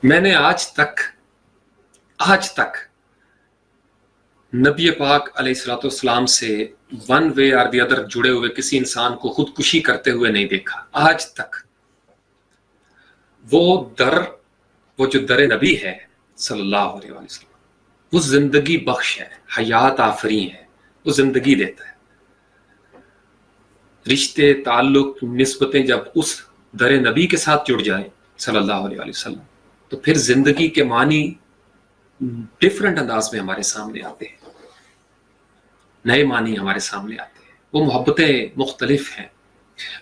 میں نے آج تک نبی پاک علیہ الصلوۃ والسلام سے ون وے اور دی ادر جڑے ہوئے کسی انسان کو خودکشی کرتے ہوئے نہیں دیکھا آج تک۔ وہ جو در نبی ہے صلی اللہ علیہ وسلم، وہ زندگی بخش ہے، حیات آفرین ہے، وہ زندگی دیتا ہے۔ رشتے، تعلق، نسبتیں جب اس در نبی کے ساتھ جڑ جائیں صلی اللہ علیہ وسلم تو پھر زندگی کے معنی ڈیفرنٹ انداز میں ہمارے سامنے آتے ہیں، نئے معنی ہمارے سامنے آتے ہیں، وہ محبتیں مختلف ہیں۔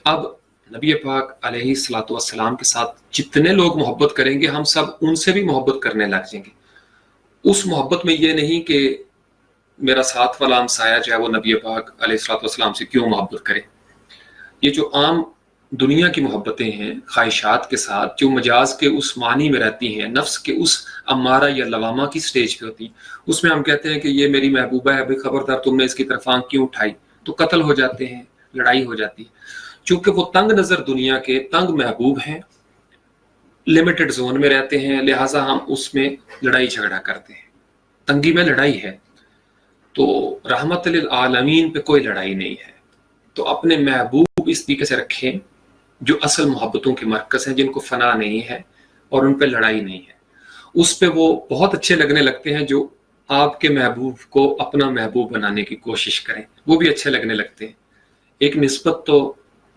اب نبی پاک علیہ الصلوۃ والسلام کے ساتھ جتنے لوگ محبت کریں گے ہم سب ان سے بھی محبت کرنے لگ جائیں گے۔ اس محبت میں یہ نہیں کہ میرا ساتھ والا ہمسایہ جو ہے وہ نبی پاک علیہ الصلوۃ والسلام سے کیوں محبت کرے۔ یہ جو عام دنیا کی محبتیں ہیں خواہشات کے ساتھ، جو مجاز کے اس معنی میں رہتی ہیں، نفس کے اس امارہ یا لوامہ کی سٹیج پہ ہوتی ہیں، اس میں ہم کہتے ہیں کہ یہ میری محبوبہ ہے، بھئی خبردار تم نے اس کی طرف آنکھ کیوں اٹھائی، تو قتل ہو جاتے ہیں، لڑائی ہو جاتی ہے۔ چونکہ وہ تنگ نظر دنیا کے تنگ محبوب ہیں، لمیٹڈ زون میں رہتے ہیں، لہٰذا ہم اس میں لڑائی جھگڑا کرتے ہیں۔ تنگی میں لڑائی ہے تو رحمت للعالمین پہ کوئی لڑائی نہیں ہے۔ تو اپنے محبوب اس طریقے سے رکھیں جو اصل محبتوں کے مرکز ہیں، جن کو فنا نہیں ہے اور ان پہ لڑائی نہیں ہے۔ اس پہ وہ بہت اچھے لگنے لگتے ہیں جو آپ کے محبوب کو اپنا محبوب بنانے کی کوشش کریں، وہ بھی اچھے لگنے لگتے ہیں۔ ایک نسبت تو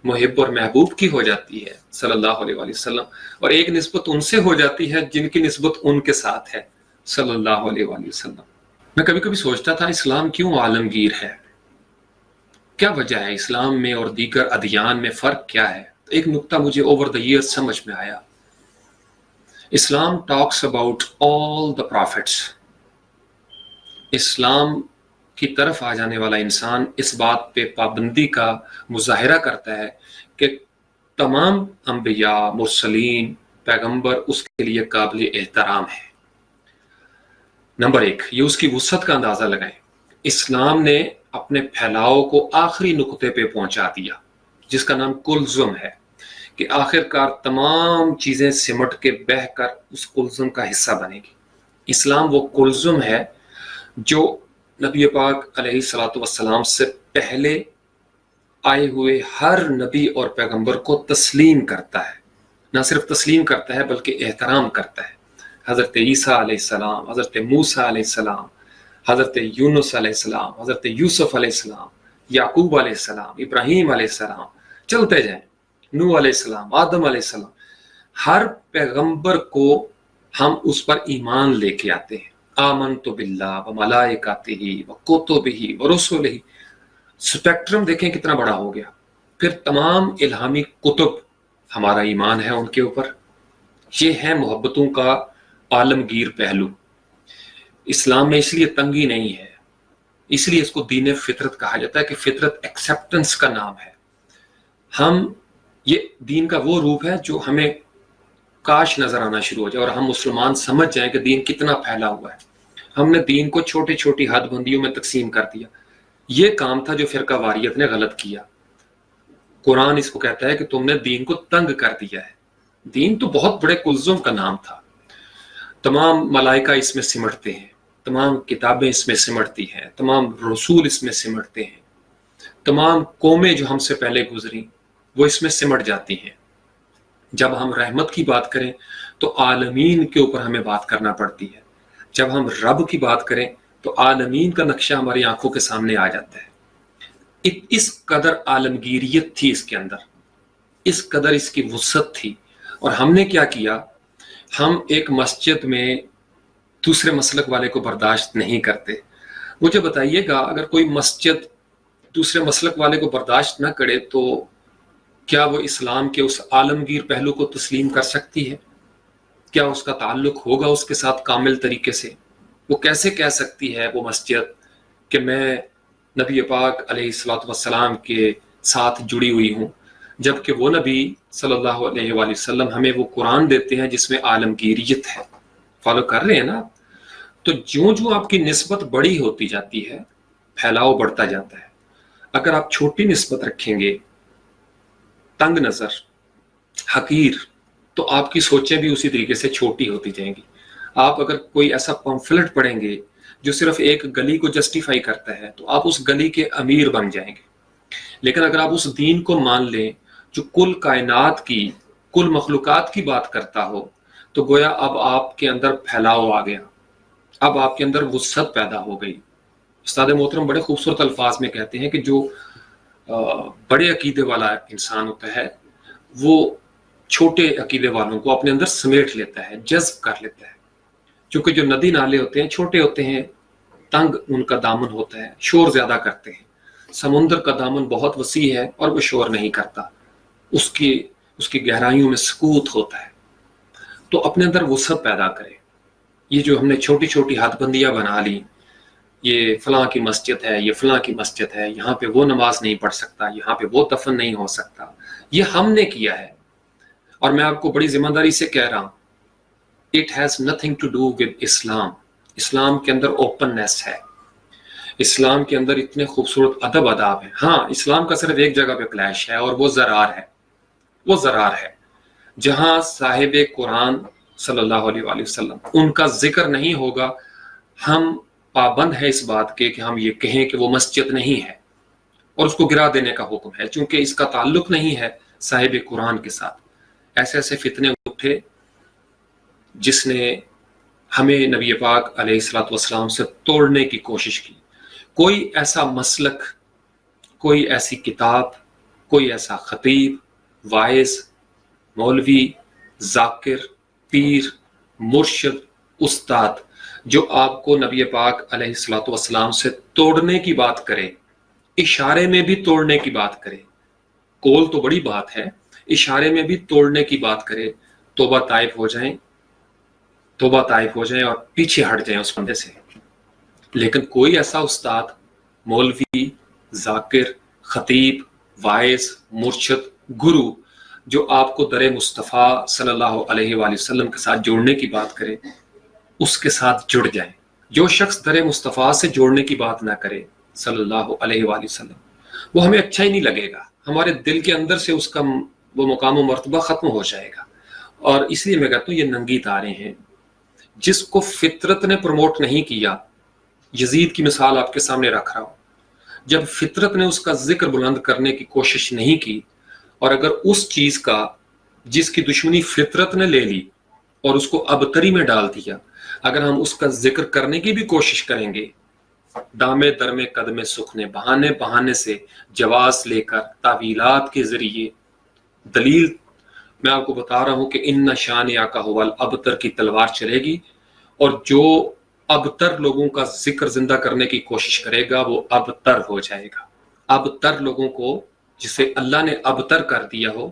محب اور محبوب کی ہو جاتی ہے صلی اللہ علیہ وآلہ وسلم، اور ایک نسبت ان سے ہو جاتی ہے جن کی نسبت ان کے ساتھ ہے صلی اللہ علیہ وآلہ وسلم۔ میں کبھی کبھی سوچتا تھا اسلام کیوں عالمگیر ہے، کیا وجہ ہے اسلام میں اور دیگر ادیان میں فرق کیا ہے؟ ایک نکتہ مجھے اوور دا ایئر سمجھ میں آیا۔ اسلام talks about all the prophets. اسلام کی طرف آ جانے والا انسان اس بات پہ پابندی کا مظاہرہ کرتا ہے کہ تمام انبیاء، مرسلین، پیغمبر اس کے لیے قابل احترام ہے۔ نمبر ایک، یہ اس کی وسعت کا اندازہ لگائیں۔ اسلام نے اپنے پھیلاؤ کو آخری نقطے پہ پہنچا دیا جس کا نام کلزم ہے، کہ آخر کار تمام چیزیں سمٹ کے بہہ کر اس کلزم کا حصہ بنے گی۔ اسلام وہ کلزم ہے جو نبی پاک علیہ الصلوۃ والسلام سے پہلے آئے ہوئے ہر نبی اور پیغمبر کو تسلیم کرتا ہے، نہ صرف تسلیم کرتا ہے بلکہ احترام کرتا ہے۔ حضرت عیسیٰ علیہ السلام، حضرت موسیٰ علیہ السلام، حضرت یونس علیہ السلام، حضرت یوسف علیہ السلام، یعقوب علیہ السلام، ابراہیم علیہ السلام، چلتے جائیں، نوح علیہ السلام، آدم علیہ السلام، ہر پیغمبر کو ہم اس پر ایمان لے کے آتے ہیں۔ آمنت باللہ وملائکتہ وکتبہ ورسلہ، سپیکٹرم دیکھیں کتنا بڑا ہو گیا۔ پھر تمام الہامی کتب ہمارا ایمان ہے ان کے اوپر۔ یہ ہے محبتوں کا عالمگیر پہلو۔ اسلام میں اس لیے تنگی نہیں ہے، اس لیے اس کو دین فطرت کہا جاتا ہے کہ فطرت ایکسیپٹنس کا نام ہے۔ یہ دین کا وہ روپ ہے جو ہمیں کاش نظر آنا شروع ہو جائے اور ہم مسلمان سمجھ جائیں کہ دین کتنا پھیلا ہوا ہے۔ ہم نے دین کو چھوٹی چھوٹی حد بندیوں میں تقسیم کر دیا۔ یہ کام تھا جو فرقہ واریت نے غلط کیا۔ قرآن اس کو کہتا ہے کہ تم نے دین کو تنگ کر دیا ہے۔ دین تو بہت بڑے کلزم کا نام تھا، تمام ملائکہ اس میں سمٹتے ہیں، تمام کتابیں اس میں سمٹتی ہیں، تمام رسول اس میں سمٹتے ہیں، تمام قومیں جو ہم سے پہلے گزری وہ اس میں سمٹ جاتی ہیں۔ جب ہم رحمت کی بات کریں تو عالمین کے اوپر ہمیں بات کرنا پڑتی ہے، جب ہم رب کی بات کریں تو عالمین کا نقشہ ہماری آنکھوں کے سامنے آ جاتا ہے۔ اس قدر عالمگیریت تھی اس کے اندر، اس قدر اس کی وسعت تھی۔ اور ہم نے کیا کیا، ہم ایک مسجد میں دوسرے مسلک والے کو برداشت نہیں کرتے۔ مجھے بتائیے گا اگر کوئی مسجد دوسرے مسلک والے کو برداشت نہ کرے تو کیا وہ اسلام کے اس عالمگیر پہلو کو تسلیم کر سکتی ہے؟ کیا اس کا تعلق ہوگا اس کے ساتھ کامل طریقے سے؟ وہ کیسے کہہ سکتی ہے وہ مسجد کہ میں نبی پاک علیہ الصلوۃ والسلام کے ساتھ جڑی ہوئی ہوں، جبکہ وہ نبی صلی اللہ علیہ وآلہ وسلم ہمیں وہ قرآن دیتے ہیں جس میں عالمگیریت ہے۔ فالو کر رہے ہیں نا؟ تو جو آپ کی نسبت بڑی ہوتی جاتی ہے پھیلاؤ بڑھتا جاتا ہے۔ اگر آپ چھوٹی نسبت رکھیں گے، تنگ نظر، حقیر، تو آپ کی سوچیں بھی اسی طریقے سے چھوٹی ہوتی جائیں گی. آپ اگر کوئی ایسا پمفلٹ پڑھیں گے جو صرف ایک گلی کو جسٹیفائی کرتا ہے تو آپ اس گلی کے امیر بن جائیں گے. لیکن اگر آپ اس دین کو مان لیں جو کل کائنات کی، کل مخلوقات کی بات کرتا ہو، تو گویا اب آپ کے اندر پھیلاؤ آ گیا، اب آپ کے اندر وسعت پیدا ہو گئی. استاد محترم بڑے خوبصورت الفاظ میں کہتے ہیں کہ جو بڑے عقیدے والا انسان ہوتا ہے وہ چھوٹے عقیدے والوں کو اپنے اندر سمیٹ لیتا ہے، جذب کر لیتا ہے. چونکہ جو ندی نالے ہوتے ہیں چھوٹے ہوتے ہیں، تنگ ان کا دامن ہوتا ہے، شور زیادہ کرتے ہیں. سمندر کا دامن بہت وسیع ہے اور وہ شور نہیں کرتا، اس کی گہرائیوں میں سکوت ہوتا ہے. تو اپنے اندر وسعت پیدا کرے. یہ جو ہم نے چھوٹی چھوٹی حد بندیاں بنا لی، یہ فلاں کی مسجد ہے، یہ فلاں کی مسجد ہے، یہاں پہ وہ نماز نہیں پڑھ سکتا، یہاں پہ وہ دفن نہیں ہو سکتا، یہ ہم نے کیا ہے. اور میں آپ کو بڑی ذمہ داری سے کہہ رہا ہوں، it has nothing to do with اسلام. اسلام کے اندر اوپننیس ہے، اسلام کے اندر اتنے خوبصورت ادب آداب ہیں. ہاں، اسلام کا صرف ایک جگہ پہ کلیش ہے اور وہ زرار ہے. وہ زرار ہے جہاں صاحب قرآن صلی اللہ علیہ وآلہ وسلم ان کا ذکر نہیں ہوگا. ہم پابند ہے اس بات کے کہ ہم یہ کہیں کہ وہ مسجد نہیں ہے اور اس کو گرا دینے کا حکم ہے، چونکہ اس کا تعلق نہیں ہے صاحب قرآن کے ساتھ. ایسے ایسے فتنے اٹھے جس نے ہمیں نبی پاک علیہ الصلوۃ والسلام سے توڑنے کی کوشش کی. کوئی ایسا مسلک، کوئی ایسی کتاب، کوئی ایسا خطیب، واعظ، مولوی، ذاکر، پیر، مرشد، استاد جو آپ کو نبی پاک علیہ الصلوۃ والسلام سے توڑنے کی بات کرے، اشارے میں بھی توڑنے کی بات کرے، قول تو بڑی بات ہے، اشارے میں بھی توڑنے کی بات کرے، توبہ طائب ہو جائیں، توبہ طائب ہو جائیں اور پیچھے ہٹ جائیں اس بندے سے. لیکن کوئی ایسا استاد، مولوی، ذاکر، خطیب، واعظ، مرشد، گرو جو آپ کو در مصطفیٰ صلی اللہ علیہ وآلہ وسلم کے ساتھ جوڑنے کی بات کرے، اس کے ساتھ جڑ جائیں. جو شخص در مصطفیٰ سے جوڑنے کی بات نہ کرے صلی اللہ علیہ وآلہ وسلم، وہ ہمیں اچھا ہی نہیں لگے گا. ہمارے دل کے اندر سے اس کا وہ مقام و مرتبہ ختم ہو جائے گا. اور اس لیے میں کہتا ہوں یہ ننگی تاریں ہیں جس کو فطرت نے پروموٹ نہیں کیا. یزید کی مثال آپ کے سامنے رکھ رہا ہوں. جب فطرت نے اس کا ذکر بلند کرنے کی کوشش نہیں کی، اور اگر اس چیز کا جس کی دشمنی فطرت نے لے لی اور اس کو ابتری میں ڈال دیا، اگر ہم اس کا ذکر کرنے کی بھی کوشش کریں گے، دامے درمے قدمے سکھنے، بہانے بہانے سے جواز لے کر تعویلات کے ذریعے دلیل، میں آپ کو بتا رہا ہوں کہ ان شانیہ کا حوال ابتر کی تلوار چلے گی. اور جو ابتر لوگوں کا ذکر زندہ کرنے کی کوشش کرے گا وہ ابتر ہو جائے گا. ابتر لوگوں کو جسے اللہ نے ابتر کر دیا ہو،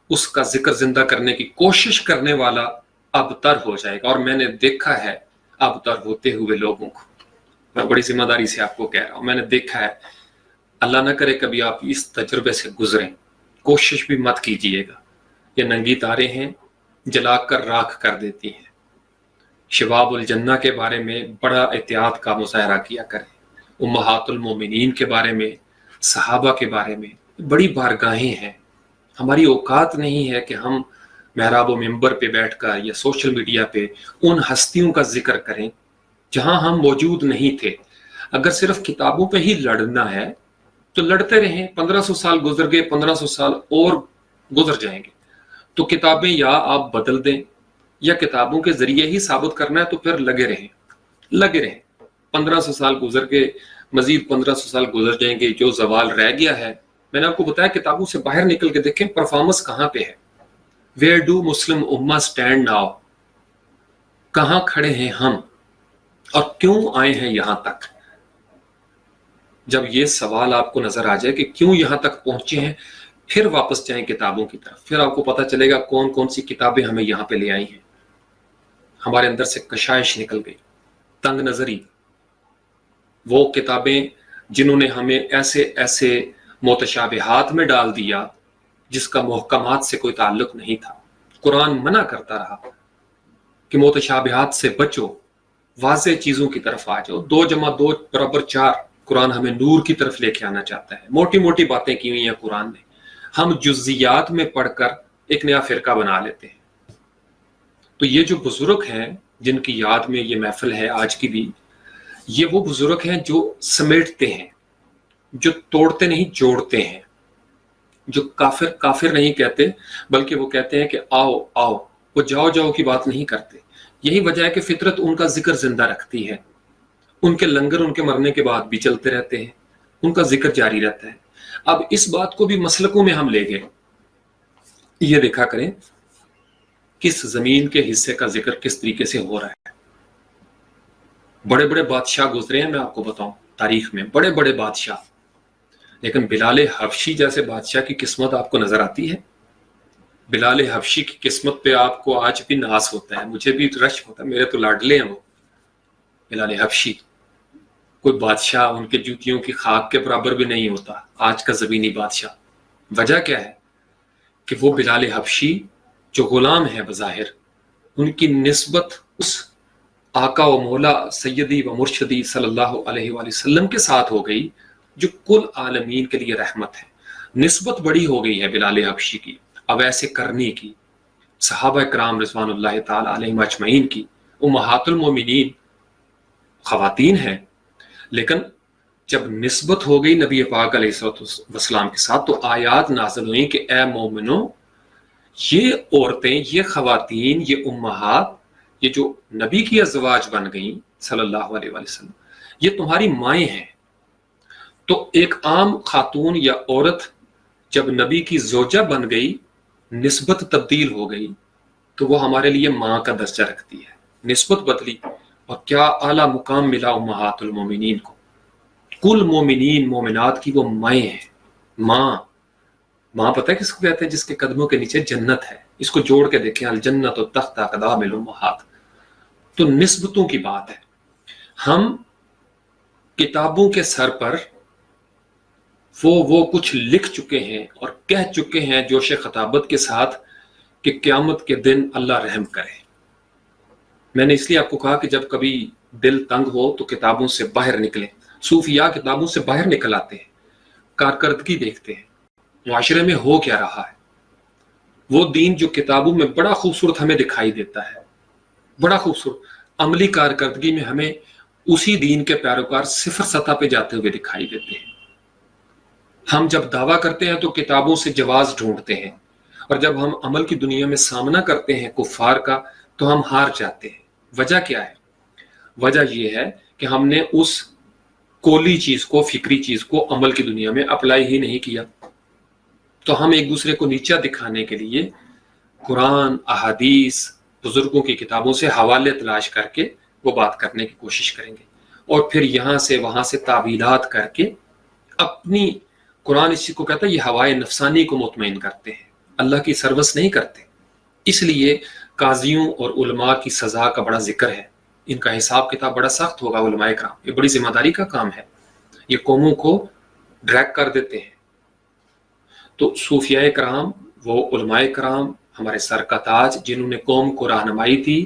اس کا ذکر زندہ کرنے کی کوشش کرنے والا ابتر ہو جائے گا. اور میں نے دیکھا ہے ابتر ہوتے ہوئے لوگوں کو، میں بڑی ذمہ داری سے آپ کو کہہ رہا ہوں، میں نے دیکھا ہے. اللہ نہ کرے کبھی آپ اس تجربے سے گزریں، کوشش بھی مت کیجئے گا. یہ ننگی تاریں ہیں، جلا کر راکھ کر دیتی ہیں. شباب الجنہ کے بارے میں بڑا احتیاط کا مظاہرہ کیا کریں. امہات المومنین کے بارے میں، صحابہ کے بارے میں بڑی بارگاہیں ہیں. ہماری اوقات نہیں ہے کہ ہم محراب و منبر پہ بیٹھ کر یا سوشل میڈیا پہ ان ہستیوں کا ذکر کریں جہاں ہم موجود نہیں تھے. اگر صرف کتابوں پہ ہی لڑنا ہے تو لڑتے رہیں. 1500 سال گزر گئے، 1500 سال اور گزر جائیں گے. تو کتابیں یا آپ بدل دیں یا کتابوں کے ذریعے ہی ثابت کرنا ہے تو پھر لگے رہیں. 1500 سال گزر کے مزید 1500 سال گزر جائیں گے. جو زوال رہ گیا ہے، میں نے آپ کو بتایا کتابوں سے باہر نکل کے دیکھیں پرفارمنس کہاں پہ ہے. ویئر ڈو مسلم امہ اسٹینڈ ناؤ؟ کہاں کھڑے ہیں ہم اور کیوں آئے ہیں یہاں تک؟ جب یہ سوال آپ کو نظر آ جائے کہ کیوں یہاں تک پہنچے ہیں، پھر واپس جائیں کتابوں کی طرف. پھر آپ کو پتہ چلے گا کون کون سی کتابیں ہمیں یہاں پہ لے آئی ہیں. ہمارے اندر سے کشائش نکل گئی، تنگ نظری. وہ کتابیں جنہوں نے ہمیں ایسے ایسے متشابہات میں ڈال دیا جس کا محکمات سے کوئی تعلق نہیں تھا. قرآن منع کرتا رہا کہ متشابہات سے بچو، واضح چیزوں کی طرف آ جاؤ. 2 + 2 = 4. قرآن ہمیں نور کی طرف لے کے آنا چاہتا ہے. موٹی موٹی باتیں کی ہوئی ہیں قرآن نے، ہم جزیات میں پڑھ کر ایک نیا فرقہ بنا لیتے ہیں. تو یہ جو بزرگ ہیں جن کی یاد میں یہ محفل ہے آج کی بھی، یہ وہ بزرگ ہیں جو سمیٹتے ہیں، جو توڑتے نہیں جوڑتے ہیں، جو کافر کافر نہیں کہتے بلکہ وہ کہتے ہیں کہ آؤ آؤ، وہ جاؤ جاؤ کی بات نہیں کرتے۔ یہی وجہ ہے کہ فطرت ان کا ذکر زندہ رکھتی ہے، ان کے لنگر ان کے مرنے کے بعد بھی چلتے رہتے ہیں، ان کا ذکر جاری رہتا ہے۔ اب اس بات کو بھی مسلکوں میں ہم لے گئے، یہ دیکھا کریں کس زمین کے حصے کا ذکر کس طریقے سے ہو رہا ہے۔ بڑے بڑے بادشاہ گزرے ہیں، میں آپ کو بتاؤں تاریخ میں بڑے بڑے بادشاہ، لیکن بلال حبشی جیسے بادشاہ کی قسمت آپ کو نظر آتی ہے؟ بلال حبشی کی قسمت پہ آپ کو آج بھی ناز ہوتا ہے، مجھے بھی رشک ہوتا ہے، میرے تو لاڈلے ہیں وہ بلال حبشی۔ کوئی بادشاہ ان کے جوتیوں کی خاک کے برابر بھی نہیں ہوتا آج کا زمینی بادشاہ۔ وجہ کیا ہے کہ وہ بلال حبشی جو غلام ہے بظاہر، ان کی نسبت اس آقا و مولا سیدی و مرشدی صلی اللہ علیہ وآلہ وسلم کے ساتھ ہو گئی جو کل عالمین کے لیے رحمت ہے۔ نسبت بڑی ہو گئی ہے بلال حبشی کی، اویس کرنی کی، صحابہ کرام رضوان اللہ تعالی علیہم اجمعین کی، امہات المومنین خواتین ہیں، لیکن جب نسبت ہو گئی نبی پاک علیہ السلام کے ساتھ تو آیات نازل ہوئیں کہ اے مومنو، یہ عورتیں، یہ خواتین، یہ امہات، یہ جو نبی کی ازواج بن گئیں صلی اللہ علیہ وآلہ وسلم، یہ تمہاری مائیں ہیں۔ تو ایک عام خاتون یا عورت جب نبی کی زوجہ بن گئی، نسبت تبدیل ہو گئی، تو وہ ہمارے لیے ماں کا درجہ رکھتی ہے۔ نسبت بدلی اور کیا اعلیٰ مقام ملا امہات المومنین کو۔ کل مومنین مومنات کی وہ مائیں ہیں۔ ماں پتہ ہے کس کو کہتے ہیں؟ جس کے قدموں کے نیچے جنت ہے۔ اس کو جوڑ کے دیکھیں، الجنت و تحت اقدام الامہات۔ تو نسبتوں کی بات ہے۔ ہم کتابوں کے سر پر وہ کچھ لکھ چکے ہیں اور کہہ چکے ہیں جوش خطابت کے ساتھ کہ قیامت کے دن اللہ رحم کرے۔ میں نے اس لیے آپ کو کہا کہ جب کبھی دل تنگ ہو تو کتابوں سے باہر نکلیں۔ صوفیاء کتابوں سے باہر نکل آتے ہیں، کارکردگی دیکھتے ہیں، معاشرے میں ہو کیا رہا ہے۔ وہ دین جو کتابوں میں بڑا خوبصورت ہمیں دکھائی دیتا ہے، بڑا خوبصورت، عملی کارکردگی میں ہمیں اسی دین کے پیروکار صفر سطح پہ جاتے ہوئے دکھائی دیتے ہیں۔ ہم جب دعویٰ کرتے ہیں تو کتابوں سے جواز ڈھونڈتے ہیں، اور جب ہم عمل کی دنیا میں سامنا کرتے ہیں کفار کا تو ہم ہار جاتے ہیں۔ وجہ کیا ہے؟ وجہ یہ ہے کہ ہم نے اس کولی چیز کو، فکری چیز کو عمل کی دنیا میں اپلائی ہی نہیں کیا۔ تو ہم ایک دوسرے کو نیچا دکھانے کے لیے قرآن، احادیث، بزرگوں کی کتابوں سے حوالے تلاش کر کے وہ بات کرنے کی کوشش کریں گے، اور پھر یہاں سے وہاں سے تعویلات کر کے اپنی، قرآن اسی کو کہتا ہے یہ ہوائے نفسانی کو مطمئن کرتے ہیں، اللہ کی سروس نہیں کرتے۔ اس لیے قاضیوں اور علماء کی سزا کا بڑا ذکر ہے۔ ان کا حساب کتاب بڑا سخت ہوگا علماء کرام، یہ بڑی ذمہ داری کا کام ہے، یہ قوموں کو ڈریگ کر دیتے ہیں۔ تو صوفیاء کرام، وہ علماء کرام، ہمارے سر کا تاج، جنہوں نے قوم کو رہنمائی دی،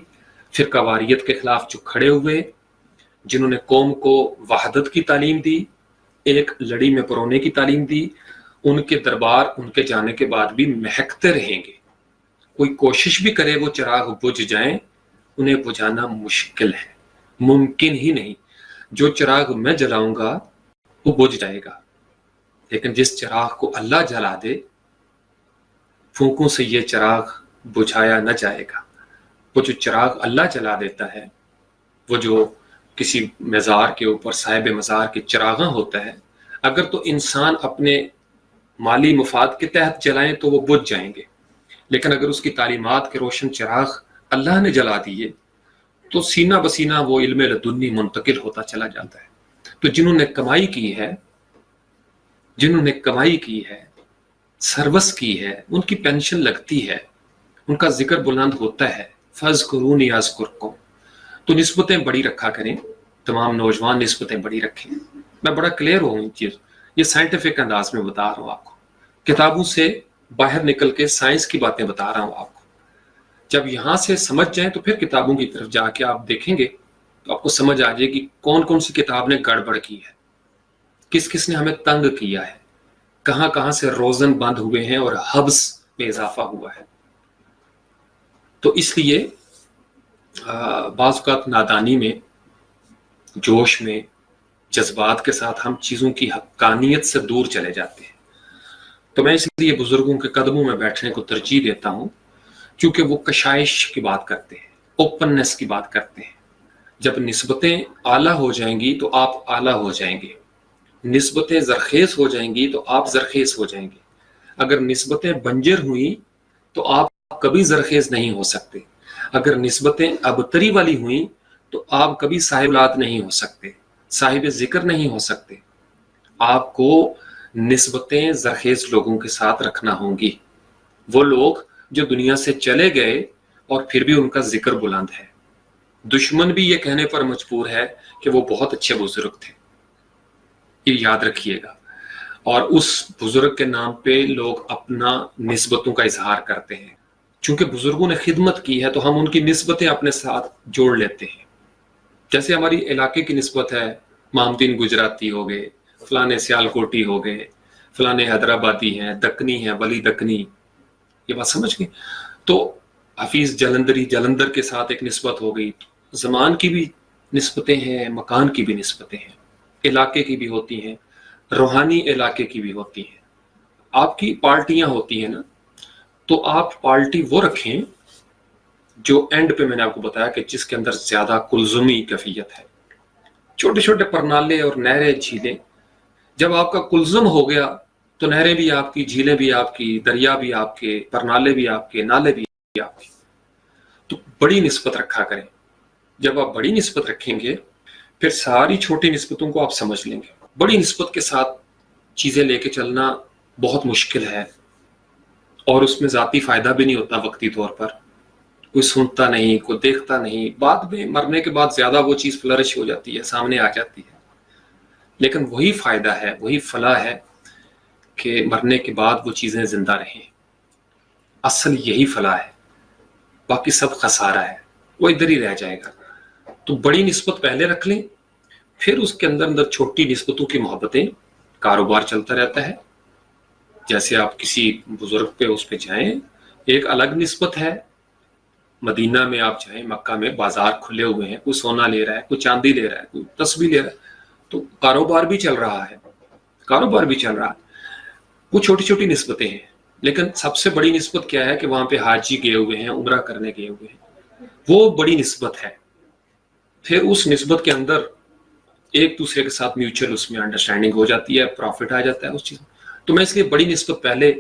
فرقہ واریت کے خلاف جو کھڑے ہوئے، جنہوں نے قوم کو وحدت کی تعلیم دی، ایک لڑی میں پرونے کی تعلیم دی، ان کے دربار ان کے جانے کے بعد بھی مہکتے رہیں گے۔ کوئی کوشش بھی کرے وہ چراغ بجھ جائیں، انہیں بجھانا مشکل ہے، ممکن ہی نہیں۔ جو چراغ میں جلاؤں گا وہ بجھ جائے گا، لیکن جس چراغ کو اللہ جلا دے، پھونکوں سے یہ چراغ بجھایا نہ جائے گا۔ وہ جو چراغ اللہ جلا دیتا ہے، وہ جو کسی مزار کے اوپر صاحب مزار کے چراغاں ہوتا ہے، اگر تو انسان اپنے مالی مفاد کے تحت جلائیں تو وہ بجھ جائیں گے، لیکن اگر اس کی تعلیمات کے روشن چراغ اللہ نے جلا دیے تو سینہ بسینہ وہ علم لدنی منتقل ہوتا چلا جاتا ہے۔ تو جنہوں نے کمائی کی ہے، جنہوں نے کمائی کی ہے، سروس کی ہے، ان کی پینشن لگتی ہے، ان کا ذکر بلند ہوتا ہے، فَاذْكُرُونِی أَذْكُرْكُمْ۔ تو نسبتیں بڑی رکھا کریں، تمام نوجوان نسبتیں بڑی رکھیں۔ میں بڑا کلیئر ہوں ان چیز، یہ سائنٹیفک انداز میں بتا رہا ہوں آپ کو، کتابوں سے باہر نکل کے سائنس کی باتیں بتا رہا ہوں آپ کو۔ جب یہاں سے سمجھ جائیں تو پھر کتابوں کی طرف جا کے آپ دیکھیں گے تو آپ کو سمجھ آ جائے گی کون کون سی کتاب نے گڑبڑ کی ہے، کس کس نے ہمیں تنگ کیا ہے، کہاں کہاں سے روزن بند ہوئے ہیں اور حبس میں اضافہ ہوا ہے۔ تو اس لیے بعض اوقات نادانی میں، جوش میں، جذبات کے ساتھ ہم چیزوں کی حقانیت سے دور چلے جاتے ہیں. تو میں اس لیے بزرگوں کے قدموں میں بیٹھنے کو ترجیح دیتا ہوں، کیونکہ وہ کشائش کی بات کرتے ہیں، اوپننس کی بات کرتے ہیں. جب نسبتیں اعلیٰ ہو جائیں گی تو آپ اعلیٰ ہو جائیں گے، نسبتیں زرخیز ہو جائیں گی تو آپ زرخیز ہو جائیں گے. اگر نسبتیں بنجر ہوئیں تو آپ کبھی زرخیز نہیں ہو سکتے. اگر نسبتیں ابتری والی ہوئیں تو آپ کبھی صاحب اولاد نہیں ہو سکتے، صاحب ذکر نہیں ہو سکتے. آپ کو نسبتیں زرخیز لوگوں کے ساتھ رکھنا ہوں گی، وہ لوگ جو دنیا سے چلے گئے اور پھر بھی ان کا ذکر بلند ہے. دشمن بھی یہ کہنے پر مجبور ہے کہ وہ بہت اچھے بزرگ تھے، یہ یاد رکھیے گا. اور اس بزرگ کے نام پہ لوگ اپنا نسبتوں کا اظہار کرتے ہیں. چونکہ بزرگوں نے خدمت کی ہے تو ہم ان کی نسبتیں اپنے ساتھ جوڑ لیتے ہیں. جیسے ہماری علاقے کی نسبت ہے، محمدین گجراتی ہو گئے، فلانے سیالکوٹی ہو گئے، فلانے حیدرآبادی ہیں، دکنی ہیں، ولی دکنی. یہ بات سمجھ گئے؟ تو حفیظ جلندری، جلندر کے ساتھ ایک نسبت ہو گئی. زمان کی بھی نسبتیں ہیں، مکان کی بھی نسبتیں ہیں، علاقے کی بھی ہوتی ہیں، روحانی علاقے کی بھی ہوتی ہیں. آپ کی پارٹیاں ہوتی ہیں نا، تو آپ پارٹی وہ رکھیں جو اینڈ پہ میں نے آپ کو بتایا کہ جس کے اندر زیادہ کلزمی کیفیت ہے. چھوٹے چھوٹے پرنالے اور نہریں، جھیلیں، جب آپ کا کلزم ہو گیا تو نہریں بھی آپ کی، جھیلیں بھی آپ کی، دریا بھی آپ کے، پرنالے بھی آپ کے، نالے بھی آپ کے. تو بڑی نسبت رکھا کریں. جب آپ بڑی نسبت رکھیں گے پھر ساری چھوٹی نسبتوں کو آپ سمجھ لیں گے. بڑی نسبت کے ساتھ چیزیں لے کے چلنا بہت مشکل ہے، اور اس میں ذاتی فائدہ بھی نہیں ہوتا. وقتی طور پر کوئی سنتا نہیں، کوئی دیکھتا نہیں، بعد میں مرنے کے بعد زیادہ وہ چیز فلرش ہو جاتی ہے، سامنے آ جاتی ہے. لیکن وہی فائدہ ہے، وہی فلاح ہے کہ مرنے کے بعد وہ چیزیں زندہ رہیں. اصل یہی فلاح ہے، باقی سب خسارہ ہے، وہ ادھر ہی رہ جائے گا. تو بڑی نسبت پہلے رکھ لیں، پھر اس کے اندر چھوٹی نسبتوں کی محبتیں، کاروبار چلتا رہتا ہے. جیسے آپ کسی بزرگ پہ اس پہ جائیں، ایک الگ نسبت ہے. مدینہ میں آپ جائیں، مکہ میں بازار کھلے ہوئے ہیں، کوئی سونا لے رہا ہے، کوئی چاندی لے رہا ہے، کوئی تسبیح لے رہا ہے، تو کاروبار بھی چل رہا ہے، کاروبار بھی چل رہا ہے. وہ چھوٹی چھوٹی نسبتیں ہیں. لیکن سب سے بڑی نسبت کیا ہے کہ وہاں پہ حاجی گئے ہوئے ہیں، عمرہ کرنے گئے ہوئے ہیں، وہ بڑی نسبت ہے. پھر اس نسبت کے اندر ایک دوسرے کے ساتھ میوچل اس میں انڈرسٹینڈنگ ہو جاتی ہے، پروفٹ آ جاتا ہے اس چیز میں. تو میں اس لیے بڑی نسبت پہلے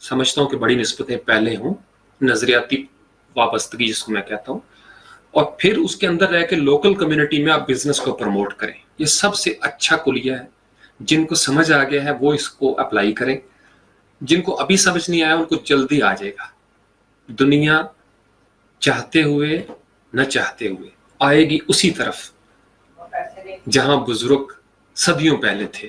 سمجھتا ہوں کہ بڑی نسبتیں پہلے ہوں، نظریاتی وابستگی جس کو میں کہتا ہوں. اور پھر اس کے اندر رہ کے لوکل کمیونٹی میں آپ بزنس کو پروموٹ کریں. یہ سب سے اچھا کلیہ ہے. جن کو سمجھ آ گیا ہے وہ اس کو اپلائی کریں، جن کو ابھی سمجھ نہیں آیا ان کو جلدی آ جائے گا. دنیا چاہتے ہوئے نہ چاہتے ہوئے آئے گی اسی طرف جہاں بزرگ صدیوں پہلے تھے.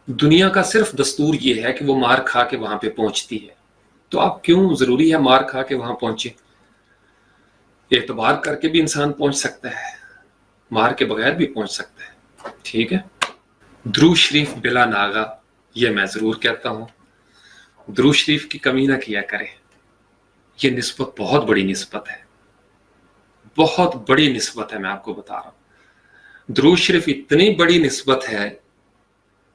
دنیا کا صرف دستور یہ ہے کہ وہ مار کھا کے وہاں پہ پہنچتی ہے. تو آپ کیوں ضروری ہے مار کھا کے وہاں پہنچے؟ اعتبار کر کے بھی انسان پہنچ سکتا ہے، مار کے بغیر بھی پہنچ سکتا ہے. ٹھیک ہے؟ درود شریف بلا ناغا، یہ میں ضرور کہتا ہوں، درود شریف کی کمی نہ کیا کریں. یہ نسبت بہت بڑی نسبت ہے، بہت بڑی نسبت ہے. میں آپ کو بتا رہا ہوں درود شریف اتنی بڑی نسبت ہے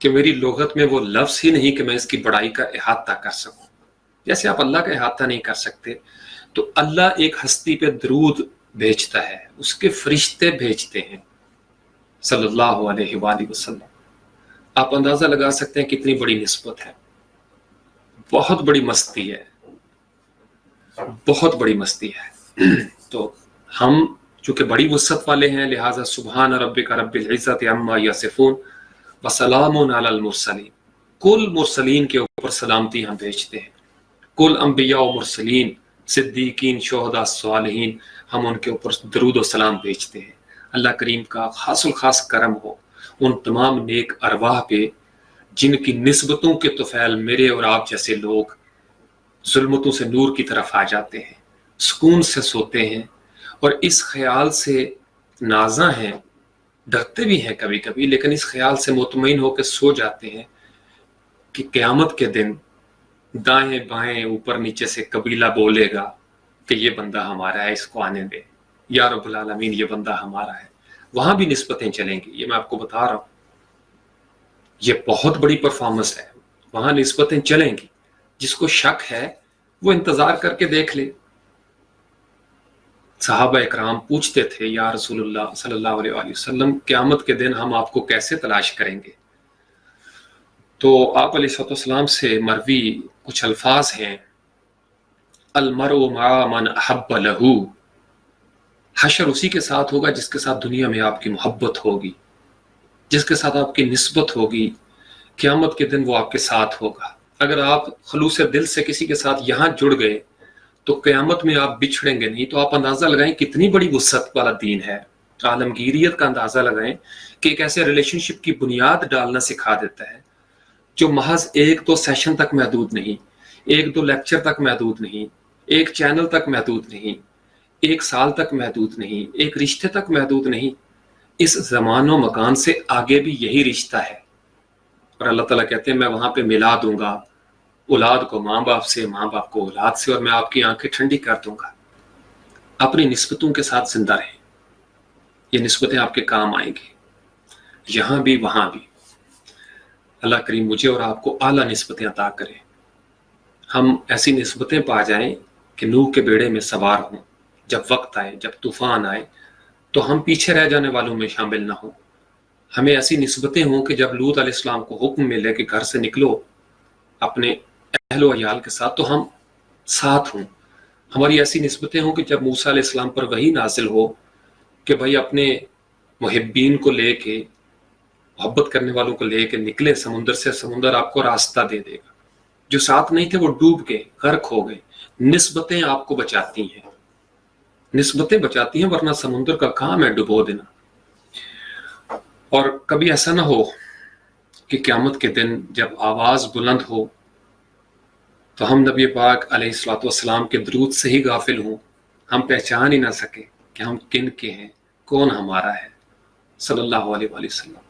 کہ میری لغت میں وہ لفظ ہی نہیں کہ میں اس کی بڑائی کا احاطہ کر سکوں. جیسے آپ اللہ کا احاطہ نہیں کر سکتے، تو اللہ ایک ہستی پہ درود بھیجتا ہے، اس کے فرشتے بھیجتے ہیں صلی اللہ علیہ وآلہ وسلم. آپ اندازہ لگا سکتے ہیں کتنی بڑی نسبت ہے. بہت بڑی مستی ہے، بہت بڑی مستی ہے. تو ہم چونکہ بڑی وسعت والے ہیں، لہٰذا سبحان ربک رب العزت عما یصفون وسلام علی المرسلین، کل مرسلین کے اوپر سلامتی ہم بھیجتے ہیں. کل انبیاء و مرسلین، صدیقین، شہداء، صالحین، ہم ان کے اوپر درود و سلام بھیجتے ہیں. اللہ کریم کا خاص الخاص کرم ہو ان تمام نیک ارواح پہ جن کی نسبتوں کے طفیل میرے اور آپ جیسے لوگ ظلمتوں سے نور کی طرف آ جاتے ہیں، سکون سے سوتے ہیں، اور اس خیال سے نازاں ہیں، ڈرتے بھی ہیں کبھی کبھی، لیکن اس خیال سے مطمئن ہو کے سو جاتے ہیں کہ قیامت کے دن دائیں بائیں اوپر نیچے سے قبیلہ بولے گا کہ یہ بندہ ہمارا ہے، اس کو آنے دے، یا رب العالمین یہ بندہ ہمارا ہے. وہاں بھی نسبتیں چلیں گی، یہ میں آپ کو بتا رہا ہوں، یہ بہت بڑی پرفارمنس ہے. وہاں نسبتیں چلیں گی. جس کو شک ہے وہ انتظار کر کے دیکھ لے. صحابہ اکرام پوچھتے تھے یا رسول اللہ صلی اللہ علیہ وآلہ وسلم قیامت کے دن ہم آپ کو کیسے تلاش کریں گے؟ تو آپ علیہ السلام سے مروی کچھ الفاظ ہیں، المرء مع من احب لہ، حشر اسی کے ساتھ ہوگا جس کے ساتھ دنیا میں آپ کی محبت ہوگی، جس کے ساتھ آپ کی نسبت ہوگی. قیامت کے دن وہ آپ کے ساتھ ہوگا. اگر آپ خلوص دل سے کسی کے ساتھ یہاں جڑ گئے تو قیامت میں آپ بچھڑیں گے نہیں. تو آپ اندازہ لگائیں کتنی بڑی وسعت والا دین ہے. عالمگیریت کا اندازہ لگائیں کہ ایک ایسے ریلیشن شپ کی بنیاد ڈالنا سکھا دیتا ہے جو محض ایک دو سیشن تک محدود نہیں، ایک دو لیکچر تک محدود نہیں، ایک چینل تک محدود نہیں، ایک سال تک محدود نہیں، ایک رشتے تک محدود نہیں. اس زمان و مکان سے آگے بھی یہی رشتہ ہے. اور اللہ تعالیٰ کہتے ہیں میں وہاں پہ ملا دوں گا اولاد کو ماں باپ سے، ماں باپ کو اولاد سے، اور میں آپ کی آنکھیں ٹھنڈی کر دوں گا. اپنی نسبتوں کے ساتھ زندہ رہیں. یہ نسبتیں آپ کے کام آئیں گی، یہاں بھی وہاں بھی. اللہ کریم مجھے اور آپ کو اعلیٰ نسبتیں عطا کرے. ہم ایسی نسبتیں پا جائیں کہ نوح کے بیڑے میں سوار ہوں. جب وقت آئے، جب طوفان آئے تو ہم پیچھے رہ جانے والوں میں شامل نہ ہوں. ہمیں ایسی نسبتیں ہوں کہ جب لوط علیہ السلام کو حکم ملے کہ گھر سے نکلو اپنے اہل و عیال کے ساتھ، تو ہم ساتھ ہوں. ہماری ایسی نسبتیں ہوں کہ جب موسیٰ علیہ السلام پر وحی نازل ہو کہ بھائی اپنے محبین کو لے کے، محبت کرنے والوں کو لے کے نکلے سمندر سے، سمندر آپ کو راستہ دے دے گا. جو ساتھ نہیں تھے وہ ڈوب گئے، غرق ہو گئے. نسبتیں آپ کو بچاتی ہیں، نسبتیں بچاتی ہیں، ورنہ سمندر کا کام ہے ڈبو دینا. اور کبھی ایسا نہ ہو کہ قیامت کے دن جب آواز بلند ہو تو ہم نبی پاک علیہ الصلوۃ والسلام کے درود سے ہی غافل ہوں، ہم پہچان ہی نہ سکے کہ ہم کن کے ہیں، کون ہمارا ہے، صلی اللہ علیہ وآلہ وسلم.